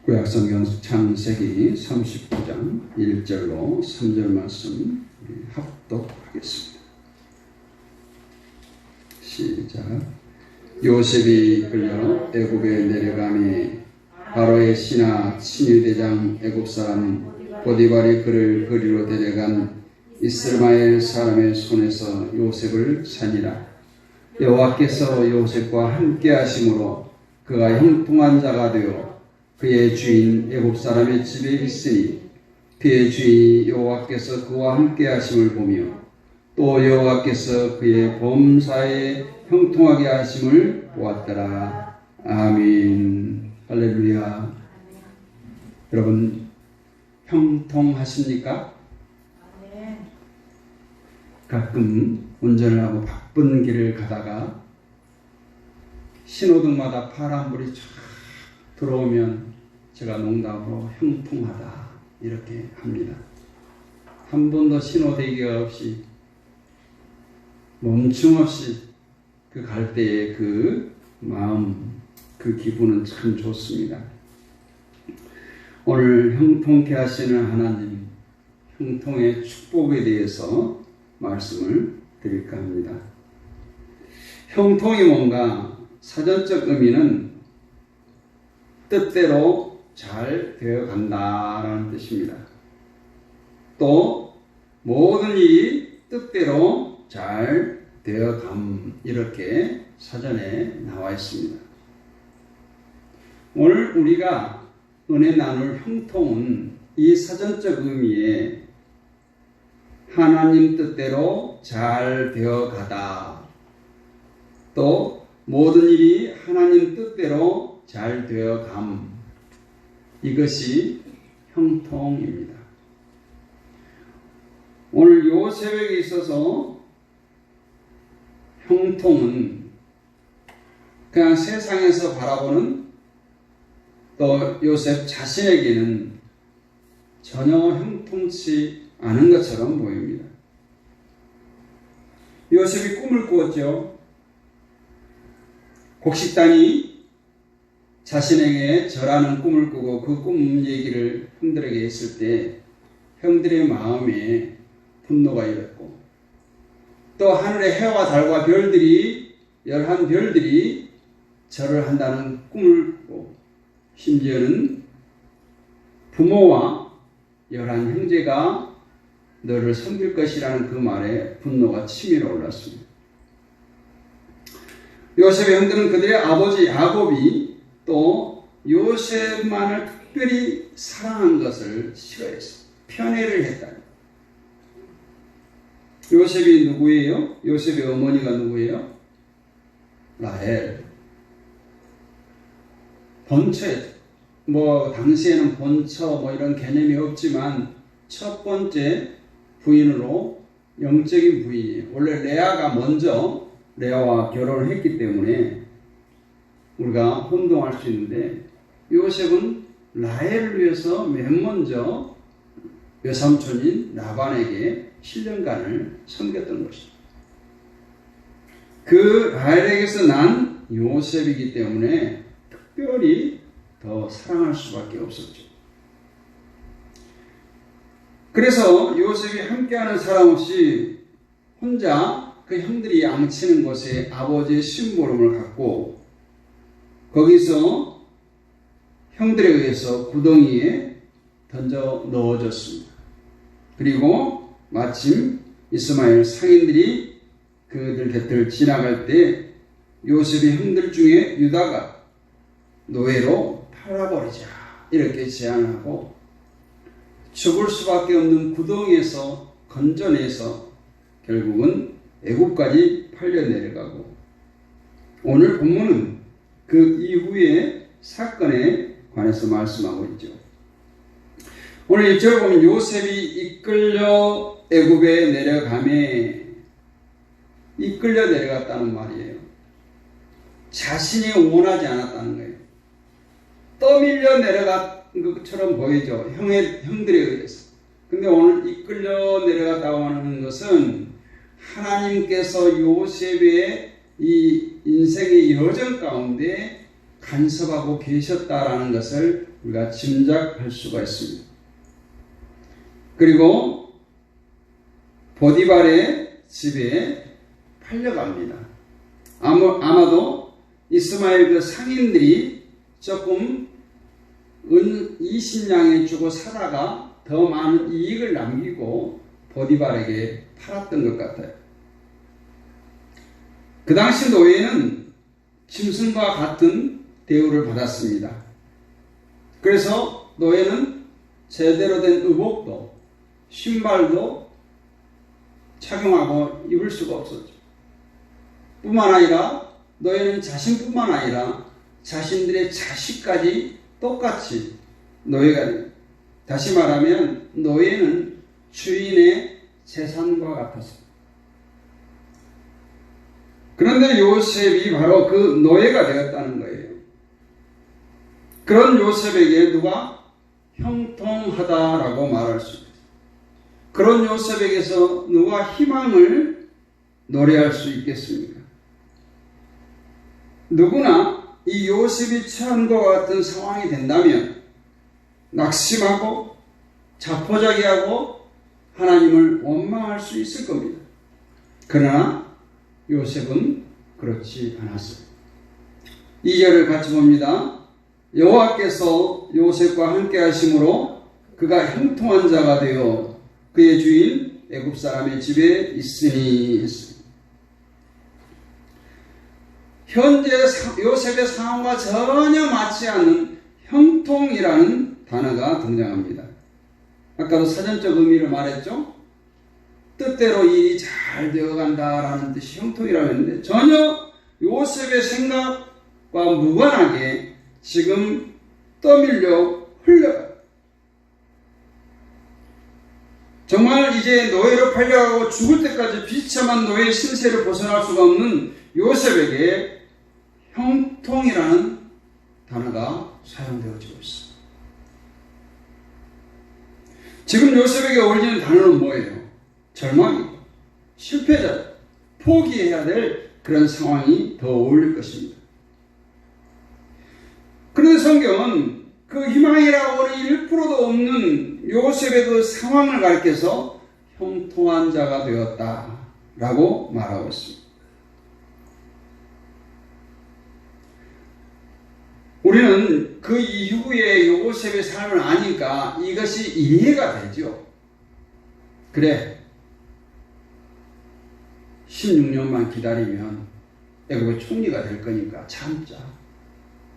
구약성경 창세기 39장 1절로 3절 말씀 합독하겠습니다. 시작. 요셉이 이끌려 애굽에 내려가니 바로의 신하 친위대장 애굽사람 보디발이 그를 거리로 데려간 이스마엘 사람의 손에서 요셉을 산이라. 여호와께서 요셉과 함께 하심으로 그가 형통한 자가 되어 그의 주인 애굽 사람의 집에 있으니 그의 주인이 여호와께서 그와 함께 하심을 보며 또 여호와께서 그의 범사에 형통하게 하심을 보았더라. 아멘. 할렐루야. 여러분 형통하십니까? 가끔 운전을 하고 바쁜 길을 가다가 신호등마다 파란불이 쫙 들어오면 제가 농담으로 형통하다 이렇게 합니다. 한 번도 신호대기가 없이 멈춤 없이 그 갈 때의 그 마음, 그 기분은 참 좋습니다. 오늘 형통케 하시는 하나님, 형통의 축복에 대해서 말씀을 드릴까 합니다. 형통이 뭔가 사전적 의미는 뜻대로 잘 되어 간다라는 뜻입니다. 또 모든 일이 뜻대로 잘 되어 감 이렇게 사전에 나와 있습니다. 오늘 우리가 은혜 나눌 형통은 이 사전적 의미에 하나님 뜻대로 잘 되어 가다, 또 모든 일이 하나님 뜻대로 잘 되어 감, 이것이 형통입니다. 오늘 요셉에게 있어서 형통은 그냥 세상에서 바라보는, 또 요셉 자신에게는 전혀 형통치 않은 것처럼 보입니다. 요셉이 꿈을 꾸었죠. 곡식단이 자신에게 절하는 꿈을 꾸고 그 꿈 얘기를 형들에게 했을 때 형들의 마음에 분노가 일었고, 또 하늘의 해와 달과 별들이 11별들이 절을 한다는 꿈을 꾸고, 심지어는 부모와 11형제가 너를 섬길 것이라는 그 말에 분노가 치밀어 올랐습니다. 요셉의 형들은 그들의 아버지 야곱이 또 요셉만을 특별히 사랑한 것을 싫어했어요. 편애를 했다. 요셉이 누구예요? 요셉의 어머니가 누구예요? 라헬. 본처, 당시에는 본처 이런 개념이 없지만 첫 번째 부인으로 영적인 부인이에요. 원래 레아가 먼저 레아와 결혼을 했기 때문에 우리가 혼동할 수 있는데, 요셉은 라헬을 위해서 맨 먼저 외삼촌인 라반에게 7년간을 섬겼던 것이죠. 그 라헬에게서 난 요셉이기 때문에 특별히 더 사랑할 수밖에 없었죠. 그래서 요셉이 함께하는 사람 없이 혼자 그 형들이 양치는 곳에 아버지의 심부름을 갖고 거기서 형들에 의해서 구덩이에 던져 넣어졌습니다. 그리고 마침 이스마엘 상인들이 그들 곁을 지나갈 때 요셉의 형들 중에 유다가 노예로 팔아버리자 이렇게 제안하고 죽을 수밖에 없는 구덩이에서 건져내서 결국은 애굽까지 팔려 내려가고, 오늘 본문은 그 이후의 사건에 관해서 말씀하고 있죠. 오늘 1절 보면 요셉이 이끌려 애굽에 내려가매, 이끌려 내려갔다는 말이에요. 자신이 원하지 않았다는 거예요. 떠밀려 내려간 것처럼 보이죠. 형들에 의해서. 근데 오늘 이끌려 내려갔다고 하는 것은 하나님께서 요셉의 이 인생의 여정 가운데 간섭하고 계셨다라는 것을 우리가 짐작할 수가 있습니다. 그리고 보디발의 집에 팔려갑니다. 아마도 이스마엘 그 상인들이 조금 은 20냥에 주고 사다가 더 많은 이익을 남기고 보디발에게 팔았던 것 같아요. 그 당시 노예는 짐승과 같은 대우를 받았습니다. 그래서 노예는 제대로 된 의복도 신발도 착용하고 입을 수가 없었죠. 뿐만 아니라 노예는 자신뿐만 아니라 자신들의 자식까지 똑같이 노예가 됩니다. 다시 말하면 노예는 주인의 재산과 같았습니다. 그런데 요셉이 바로 그 노예가 되었다는 거예요. 그런 요셉에게 누가 형통하다라고 말할 수 있습니다. 그런 요셉에게서 누가 희망을 노래할 수 있겠습니까? 누구나 이 요셉이 처한 것 같은 상황이 된다면 낙심하고 자포자기하고 하나님을 원망할 수 있을 겁니다. 그러나 요셉은 그렇지 않았습니다. 2절을 같이 봅니다. 여호와께서 요셉과 함께 하심으로 그가 형통한 자가 되어 그의 주인 애굽 사람의 집에 있으니 했습니다. 현재 요셉의 상황과 전혀 맞지 않는 형통이라는 단어가 등장합니다. 아까도 사전적 의미를 말했죠. 뜻대로 일이 잘 되어간다라는 뜻이 형통이라고 했는데 전혀 요셉의 생각과 무관하게 지금 떠밀려 흘러가요. 정말 이제 노예로 팔려가고 죽을 때까지 비참한 노예의 신세를 벗어날 수가 없는 요셉에게 형통이라는 단어가 사용되어지고 있습니다. 지금 요셉에게 어울리는 단어는 뭐예요? 절망이고 실패자, 포기해야 될 그런 상황이 더 어울릴 것입니다. 그런데 성경은 그 희망이라고 하는 1%도 없는 요셉의 그 상황을 가리켜서 형통한 자가 되었다라고 말하고 있습니다. 우리는 그 이후에 요셉의 삶을 아니까 이것이 이해가 되죠. 그래, 16년만 기다리면 애굽의 총리가 될 거니까 참자.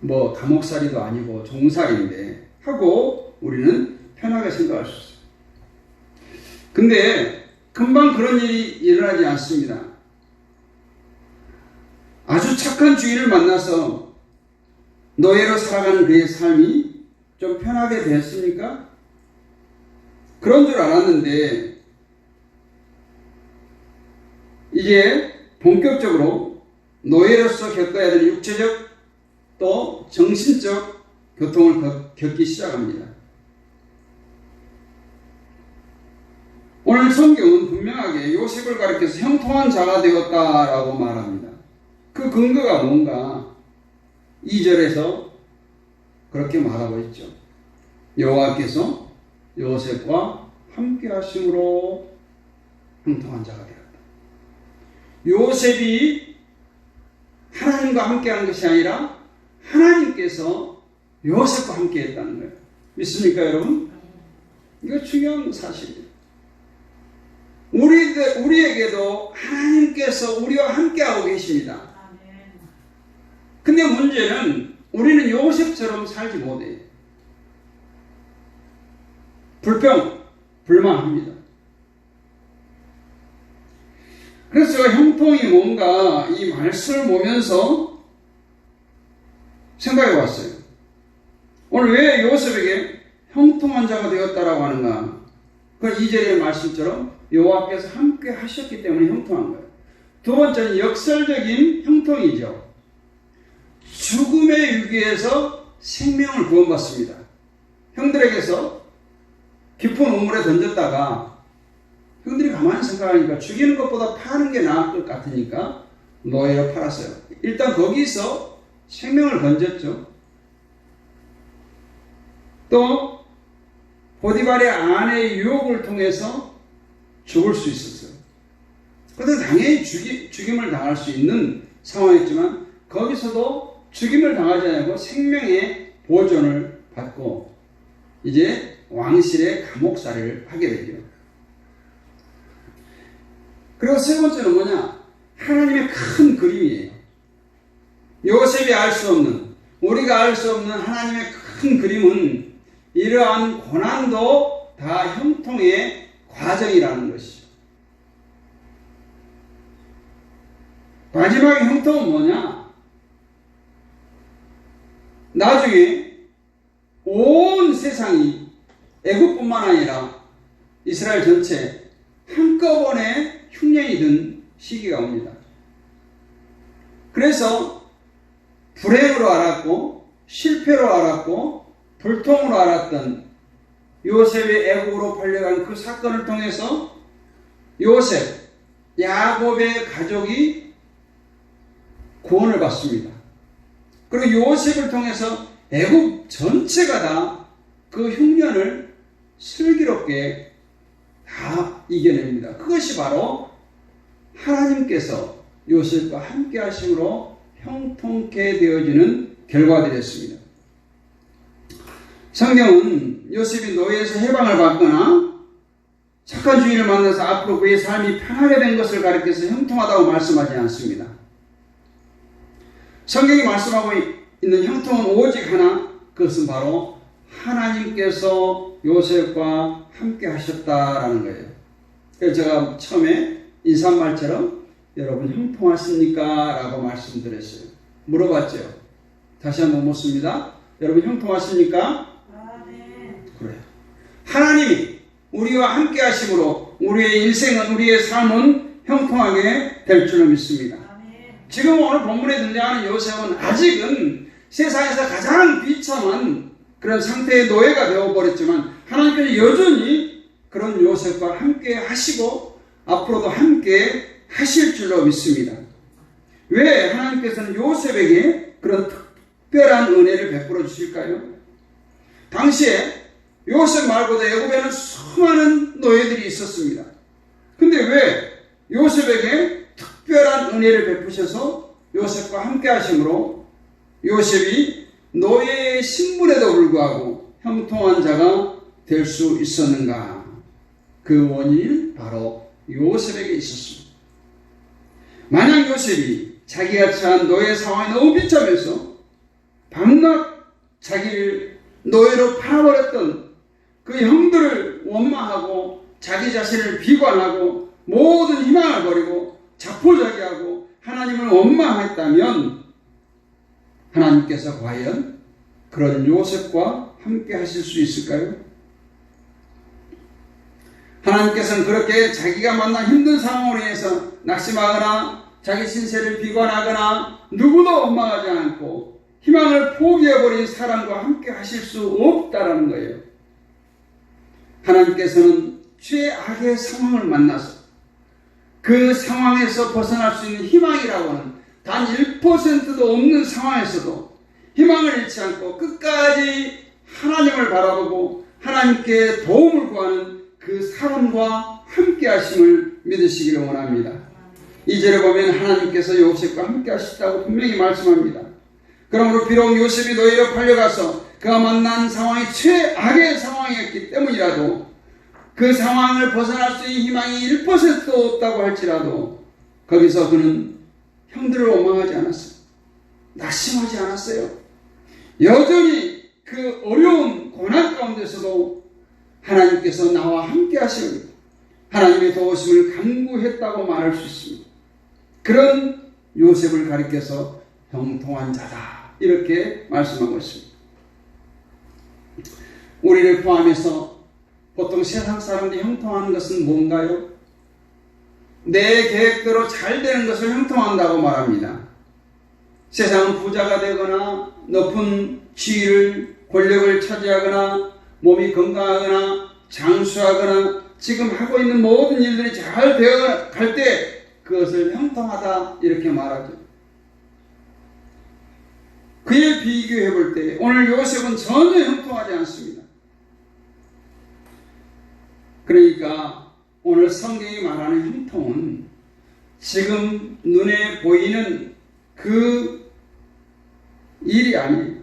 뭐 감옥살이도 아니고 종살인데 하고 우리는 편하게 생각할 수 있어요. 근데 금방 그런 일이 일어나지 않습니다. 아주 착한 주인을 만나서 노예로 살아가는 그의 삶이 좀 편하게 됐습니까? 그런 줄 알았는데 이제 본격적으로 노예로서 겪어야 될 육체적 또 정신적 고통을 겪기 시작합니다. 오늘 성경은 분명하게 요셉을 가리켜서 형통한 자가 되었다라고 말합니다. 그 근거가 뭔가 2절에서 그렇게 말하고 있죠. 여호와께서 요셉과 함께 하심으로 형통한 자가 되었다. 요셉이 하나님과 함께 한 것이 아니라 하나님께서 요셉과 함께 했다는 거예요. 믿습니까, 여러분? 이거 중요한 사실이에요. 우리에게도 하나님께서 우리와 함께하고 계십니다. 근데 문제는 우리는 요셉처럼 살지 못해요. 불만합니다. 그래서 제가 형통이 뭔가 이 말씀을 보면서 생각해 봤어요. 오늘 왜 요셉에게 형통한 자가 되었다라고 하는가? 그 2절의 말씀처럼 여호와께서 함께 하셨기 때문에 형통한 거예요. 두 번째는 역설적인 형통이죠. 죽음의 위기에서 생명을 구원받습니다. 형들에게서 깊은 우물에 던졌다가 형들이 가만히 생각하니까 죽이는 것보다 파는 게 나을 것 같으니까 노예로 팔았어요. 일단 거기서 생명을 건졌죠. 또 보디발의 아내의 유혹을 통해서 죽을 수 있었어요. 그런데 당연히 죽임을 당할 수 있는 상황이었지만 거기서도 죽임을 당하지 않고 생명의 보존을 받고 이제 왕실의 감옥살이를 하게 되죠. 그리고 세 번째는 뭐냐? 하나님의 큰 그림이에요. 요셉이 알 수 없는, 우리가 알 수 없는 하나님의 큰 그림은 이러한 고난도 다 형통의 과정이라는 것이죠. 마지막의 형통은 뭐냐? 나중에 온 세상이 애국뿐만 아니라 이스라엘 전체 한꺼번에 흉년이 든 시기가 옵니다. 그래서 불행으로 알았고 실패로 알았고 불통으로 알았던 요셉의 애국으로 팔려간 그 사건을 통해서 요셉, 야곱의 가족이 구원을 받습니다. 그리고 요셉을 통해서 애국 전체가 다 그 흉년을 슬기롭게 다 이겨냅니다. 그것이 바로 하나님께서 요셉과 함께 하심으로 형통케 되어지는 결과들이었습니다. 성경은 요셉이 노예에서 해방을 받거나 착한 주인을 만나서 앞으로 그의 삶이 편하게 된 것을 가리켜서 형통하다고 말씀하지 않습니다. 성경이 말씀하고 있는 형통은 오직 하나, 그것은 바로 하나님께서 요셉과 함께 하셨다라는 거예요. 그래서 제가 처음에 인사말처럼 여러분 형통하십니까? 라고 말씀드렸어요. 물어봤죠. 다시 한번 묻습니다. 여러분 형통하십니까? 네. 그래요. 하나님이 우리와 함께 하심으로 우리의 인생은, 우리의 삶은 형통하게 될 줄로 믿습니다. 지금 오늘 본문에 등장하는 요셉은 아직은 세상에서 가장 비참한 그런 상태의 노예가 되어버렸지만 하나님께서 여전히 그런 요셉과 함께 하시고 앞으로도 함께 하실 줄로 믿습니다. 왜 하나님께서는 요셉에게 그런 특별한 은혜를 베풀어 주실까요? 당시에 요셉 말고도 애굽에는 수많은 노예들이 있었습니다. 근데 왜 요셉에게 특별한 은혜를 베푸셔서 요셉과 함께 하심으로 요셉이 노예의 신분에도 불구하고 형통한 자가 될 수 있었는가? 그 원인은 바로 요셉에게 있었습니다. 만약 요셉이 자기가 처한 노예 상황이 너무 비참해서 밤낮 자기를 노예로 팔아버렸던 그 형들을 원망하고 자기 자신을 비관하고 모든 희망을 버리고 자포자기하고 하나님을 원망했다면 하나님께서 과연 그런 요셉과 함께 하실 수 있을까요? 하나님께서는 그렇게 자기가 만난 힘든 상황으로 인해서 낙심하거나 자기 신세를 비관하거나 누구도 원망하지 않고 희망을 포기해버린 사람과 함께 하실 수 없다라는 거예요. 하나님께서는 최악의 상황을 만나서 그 상황에서 벗어날 수 있는 희망이라고는 단 1%도 없는 상황에서도 희망을 잃지 않고 끝까지 하나님을 바라보고 하나님께 도움을 구하는 그 사람과 함께 하심을 믿으시기를 원합니다. 2절에 보면 하나님께서 요셉과 함께 하시다고 분명히 말씀합니다. 그러므로 비록 요셉이 노예로 팔려가서 그가 만난 상황이 최악의 상황이었기 때문이라도 그 상황을 벗어날 수 있는 희망이 1%도 없다고 할지라도 거기서 그는 형들을 원망하지 않았어요. 낙심하지 않았어요. 여전히 그 어려운 고난 가운데서도 하나님께서 나와 함께 하시는 하나님의 도우심을 간구했다고 말할 수 있습니다. 그런 요셉을 가리켜서 형통한 자다 이렇게 말씀하고 있습니다. 우리를 포함해서 보통 세상 사람들이 형통하는 것은 뭔가요? 내 계획대로 잘 되는 것을 형통한다고 말합니다. 세상은 부자가 되거나 높은 지위를, 권력을 차지하거나 몸이 건강하거나 장수하거나 지금 하고 있는 모든 일들이 잘 되어갈 때 그것을 형통하다 이렇게 말하죠. 그에 비교해 볼 때 오늘 요셉은 전혀 형통하지 않습니다. 그러니까 오늘 성경이 말하는 형통은 지금 눈에 보이는 그 일이 아니에요.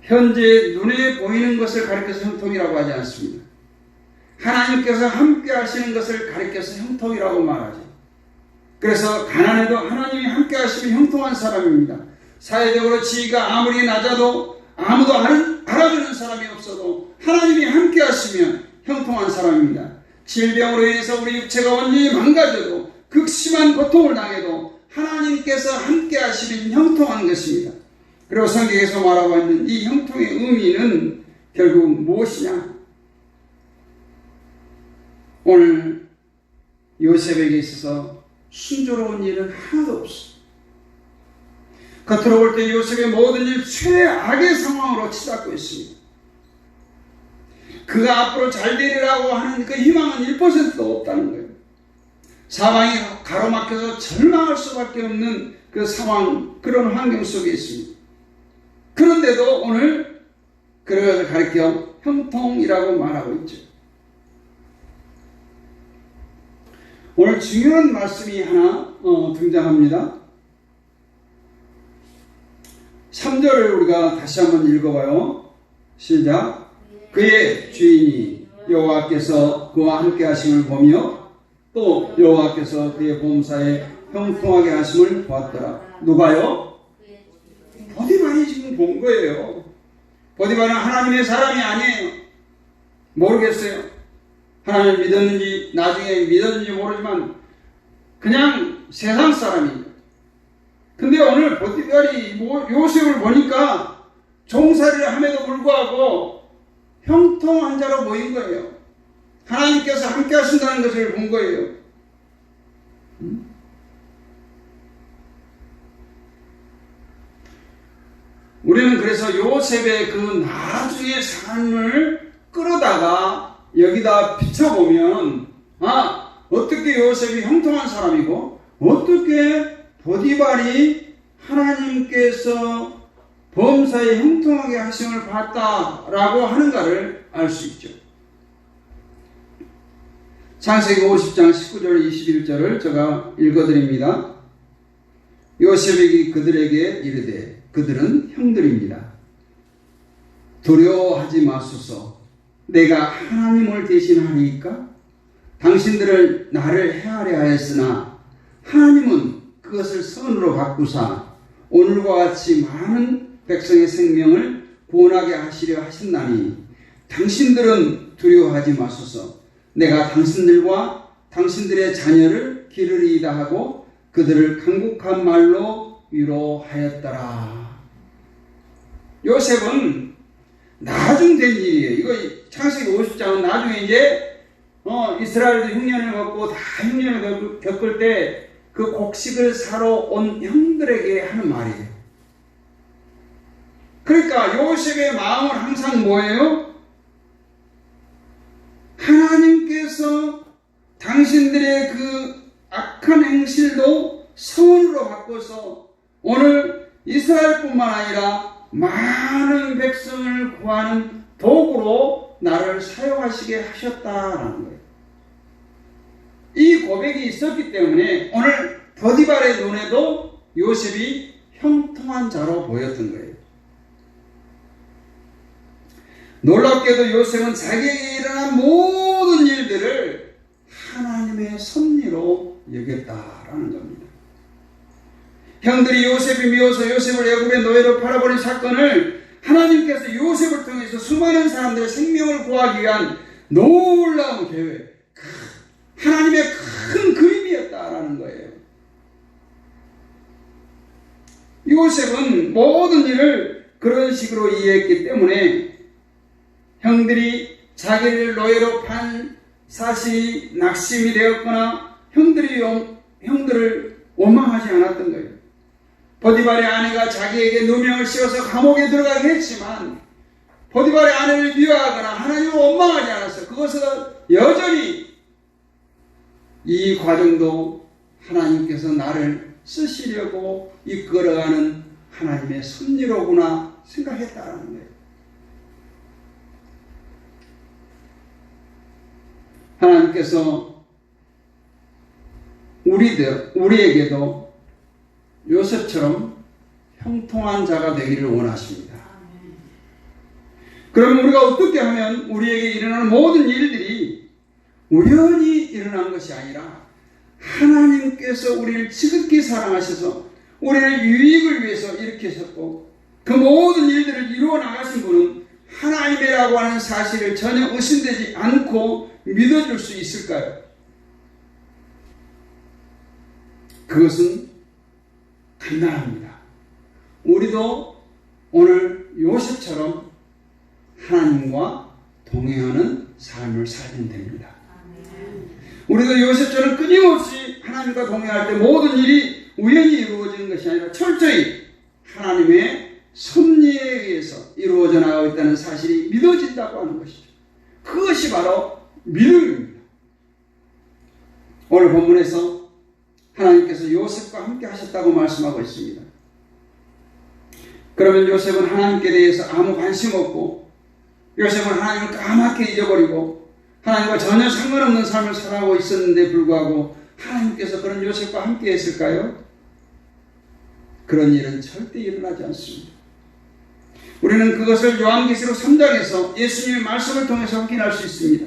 현재 눈에 보이는 것을 가리켜서 형통이라고 하지 않습니다. 하나님께서 함께 하시는 것을 가리켜서 형통이라고 말하죠. 그래서 가난해도 하나님이 함께 하시면 형통한 사람입니다. 사회적으로 지위가 아무리 낮아도 아무도 알아주는 사람이 없어도 하나님이 함께 하시면 형통한 사람입니다. 질병으로 인해서 우리 육체가 완전히 망가져도 극심한 고통을 당해도 하나님께서 함께 하시면 형통한 것입니다. 그리고 성경에서 말하고 있는 이 형통의 의미는 결국 무엇이냐? 오늘 요셉에게 있어서 순조로운 일은 하나도 없어. 겉으로 볼 때 요셉의 모든 일 최악의 상황으로 치닫고 있습니다. 그가 앞으로 잘 되리라고 하는 그 희망은 1%도 없다는 거예요. 사방이 가로막혀서 절망할 수밖에 없는 그 상황, 그런 환경 속에 있습니다. 그런데도 오늘 그것을 가리켜 형통이라고 말하고 있죠. 오늘 중요한 말씀이 하나 등장합니다. 3절을 우리가 다시 한번 읽어봐요. 시작. 그의 주인이 여호와께서 그와 함께 하심을 보며 또 여호와께서 그의 보험사에 형통하게 하심을 보았더라. 누가요? 보디발이 지금 본 거예요. 보디발은 하나님의 사람이 아니에요. 모르겠어요. 하나님을 믿었는지 나중에 믿었는지 모르지만 그냥 세상 사람이에요. 근데 오늘 보디발이 요셉을 보니까 종살이를 함에도 불구하고 형통한 자로 보인 거예요. 하나님께서 함께 하신다는 것을 본 거예요. 우리는 그래서 요셉의 그 나중의 삶을 끌어다가 여기다 비춰보면 어떻게 요셉이 형통한 사람이고 어떻게 보디발이 하나님께서 범사에 형통하게 하심을 봤다라고 하는가를 알 수 있죠. 창세기 50장 19절 21절을 제가 읽어드립니다. 요셉이 그들에게 이르되 그들은 형들입니다. 두려워하지 마소서. 내가 하나님을 대신하리이까? 당신들을 나를 해하려 하였으나 하나님은 그것을 선으로 바꾸사 오늘과 같이 많은 백성의 생명을 구원하게 하시려 하셨나니 당신들은 두려워하지 마소서. 내가 당신들과 당신들의 자녀를 기르리이다 하고 그들을 강국한 말로 위로하였더라. 요셉은 나중 된 일이에요. 이거 창세기 50장은 나중에 이제 이스라엘도 흉년을 겪고 다 흉년을 겪을 때 그 곡식을 사러 온 형들에게 하는 말이에요. 그러니까 요셉의 마음은 항상 뭐예요? 하나님께서 당신들의 그 악한 행실도 선으로 바꿔서 오늘 이스라엘뿐만 아니라 많은 백성을 구하는 도구로 나를 사용하시게 하셨다라는 거예요. 이 고백이 있었기 때문에 오늘 보디발의 눈에도 요셉이 형통한 자로 보였던 거예요. 놀랍게도 요셉은 자기에게 일어난 모든 일들을 하나님의 섭리로 여겼다라는 겁니다. 형들이 요셉이 미워서 요셉을 애굽의 노예로 팔아버린 사건을 하나님께서 요셉을 통해서 수많은 사람들의 생명을 구하기 위한 놀라운 계획, 하나님의 큰 그림이었다라는 거예요. 요셉은 모든 일을 그런 식으로 이해했기 때문에 형들이 자기를 노예로 판 사실이 낙심이 되었거나 형들을 원망하지 않았던 거예요. 보디발의 아내가 자기에게 누명을 씌워서 감옥에 들어가게 했지만 보디발의 아내를 미워하거나 하나님을 원망하지 않았어요. 그것은 여전히 이 과정도 하나님께서 나를 쓰시려고 이끌어가는 하나님의 섭리로구나 생각했다라는 거예요. 하나님께서 우리에게도 요셉처럼 형통한 자가 되기를 원하십니다. 그럼 우리가 어떻게 하면 우리에게 일어나는 모든 일들이 우연히 일어난 것이 아니라 하나님께서 우리를 지극히 사랑하셔서 우리를 유익을 위해서 일으키셨고 그 모든 일들을 이루어 나가신 분은 하나님이라고 하는 사실을 전혀 의심되지 않고 믿어줄 수 있을까요? 그것은 간단합니다. 우리도 오늘 요셉처럼 하나님과 동행하는 삶을 살면 됩니다. 우리도 요셉처럼 끊임없이 하나님과 동행할 때 모든 일이 우연히 이루어지는 것이 아니라 철저히 하나님의 섭리에 의해서 이루어져 나가고 있다는 사실이 믿어진다고 하는 것이죠. 그것이 바로 믿음입니다. 오늘 본문에서 하나님께서 요셉과 함께 하셨다고 말씀하고 있습니다. 그러면 요셉은 하나님께 대해서 아무 관심 없고 요셉은 하나님을 까맣게 잊어버리고 하나님과 전혀 상관없는 삶을 살아가고 있었는데 불구하고 하나님께서 그런 요셉과 함께 했을까요? 그런 일은 절대 일어나지 않습니다. 우리는 그것을 요한계시록 3장에서 예수님의 말씀을 통해서 확인할 수 있습니다.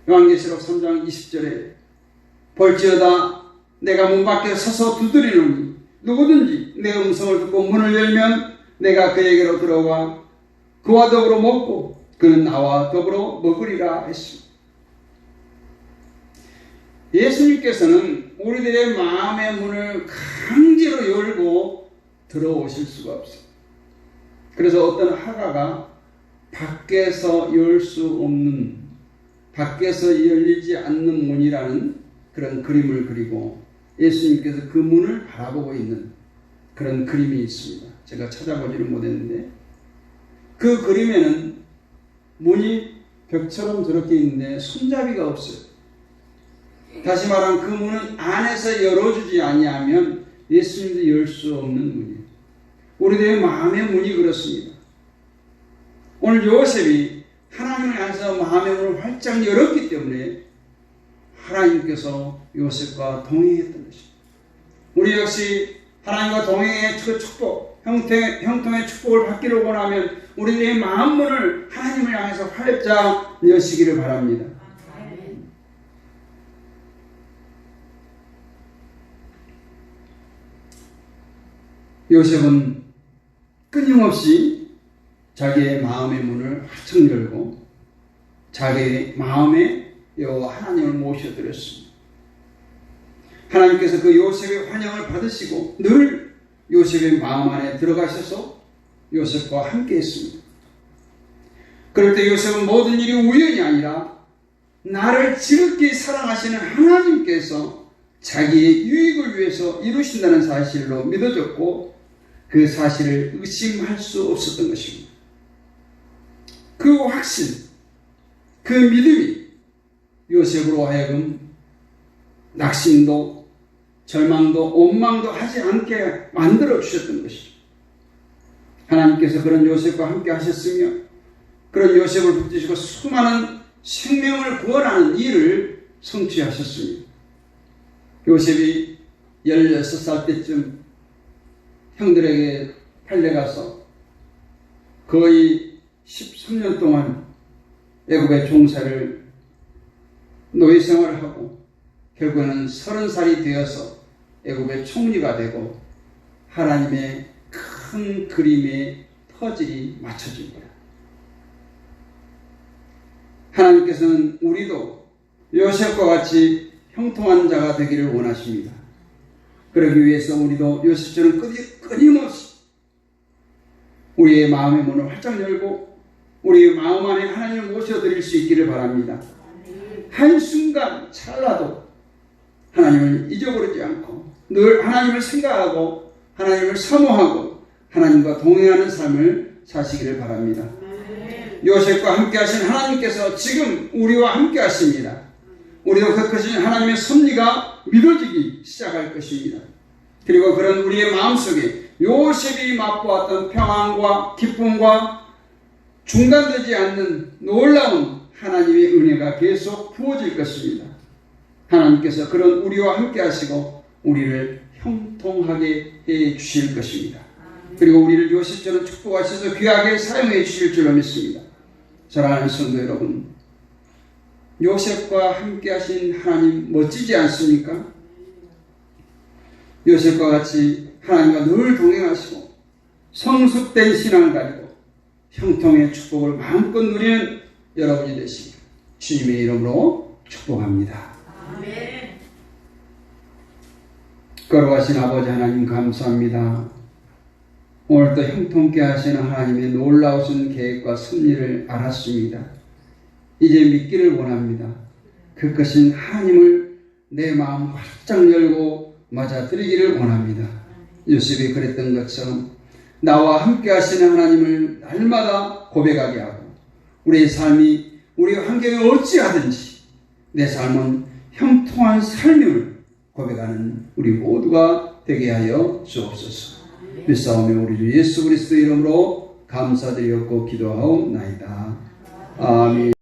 요한계시록 3장 20절에 볼지어다 내가 문 밖에 서서 두드리노니 누구든지 내 음성을 듣고 문을 열면 내가 그에게로 들어가 그와 더불어 먹고 그는 나와 더불어 먹으리라 했습니다. 예수님께서는 우리들의 마음의 문을 강제로 열고 들어오실 수가 없어요. 그래서 어떤 화가가 밖에서 열 수 없는, 밖에서 열리지 않는 문이라는 그런 그림을 그리고 예수님께서 그 문을 바라보고 있는 그런 그림이 있습니다. 제가 찾아보지는 못했는데 그 그림에는 문이 벽처럼 저렇게 있는데 손잡이가 없어요. 다시 말하면 그 문은 안에서 열어주지 아니하면 예수님도 열 수 없는 문이에요. 우리들의 마음의 문이 그렇습니다. 오늘 요셉이 하나님을 향해서 마음의 문을 활짝 열었기 때문에 하나님께서 요셉과 동행했던 것입니다. 우리 역시 하나님과 동행의 그 축복, 형통의 축복을 받기를 원하면 우리의 마음문을 하나님을 향해서 활짝 여시기를 바랍니다. 요셉은 끊임없이 자기의 마음의 문을 활짝 열고 자기의 마음에 여호와 하나님을 모셔드렸습니다. 하나님께서 그 요셉의 환영을 받으시고 늘 요셉의 마음 안에 들어가셔서 요셉과 함께 했습니다. 그럴 때 요셉은 모든 일이 우연이 아니라 나를 지극히 사랑하시는 하나님께서 자기의 유익을 위해서 이루신다는 사실로 믿어졌고 그 사실을 의심할 수 없었던 것입니다. 그 확신, 그 믿음이 요셉으로 하여금 낙심도 절망도 원망도 하지 않게 만들어 주셨던 것이죠. 하나님께서 그런 요셉과 함께 하셨으며 그런 요셉을 붙드시고 수많은 생명을 구원하는 일을 성취하셨습니다. 요셉이 16살 때쯤 형들에게 팔려가서 거의 13년 동안 애굽의 종사를 노예 생활을 하고 결국에는 30살이 되어서 애굽의 총리가 되고 하나님의 큰 그림의 퍼즐이 맞춰집니다. 하나님께서는 우리도 요셉과 같이 형통한 자가 되기를 원하십니다. 그러기 위해서 우리도 요셉처럼 끊임없이 우리의 마음의 문을 활짝 열고 우리의 마음 안에 하나님을 모셔드릴 수 있기를 바랍니다. 한순간 찰나도 하나님을 잊어버리지 않고 늘 하나님을 생각하고 하나님을 사모하고 하나님과 동행하는 삶을 사시기를 바랍니다. 요셉과 함께 하신 하나님께서 지금 우리와 함께 하십니다. 우리도 그 크신 하나님의 섭리가 믿어지기 시작할 것입니다. 그리고 그런 우리의 마음속에 요셉이 맛보았던 평안과 기쁨과 중단되지 않는 놀라운 하나님의 은혜가 계속 부어질 것입니다. 하나님께서 그런 우리와 함께 하시고 우리를 형통하게 해 주실 것입니다. 그리고 우리를 요셉처럼 축복하셔서 귀하게 사용해 주실 줄로 믿습니다. 사랑하는 성도 여러분, 요셉과 함께 하신 하나님 멋지지 않습니까? 요셉과 같이 하나님과 늘 동행하시고 성숙된 신앙을 가지고 형통의 축복을 마음껏 누리는 여러분이 되시길 주님의 이름으로 축복합니다. 아멘. 거룩하신 아버지 하나님 감사합니다. 오늘도 형통케 하시는 하나님의 놀라우신 계획과 섭리를 알았습니다. 이제 믿기를 원합니다. 그 크신 하나님을 내 마음 활짝 열고 맞아들이기를 원합니다. 요셉이 그랬던 것처럼 나와 함께 하시는 하나님을 날마다 고백하게 하고 우리의 삶이 우리 환경이 어찌하든지 내 삶은 형통한 삶임을 고백하는 우리 모두가 되게 하여 주옵소서. 믿사오며 우리 주 예수 그리스도 이름으로 감사드리었고 기도하옵나이다. 아멘.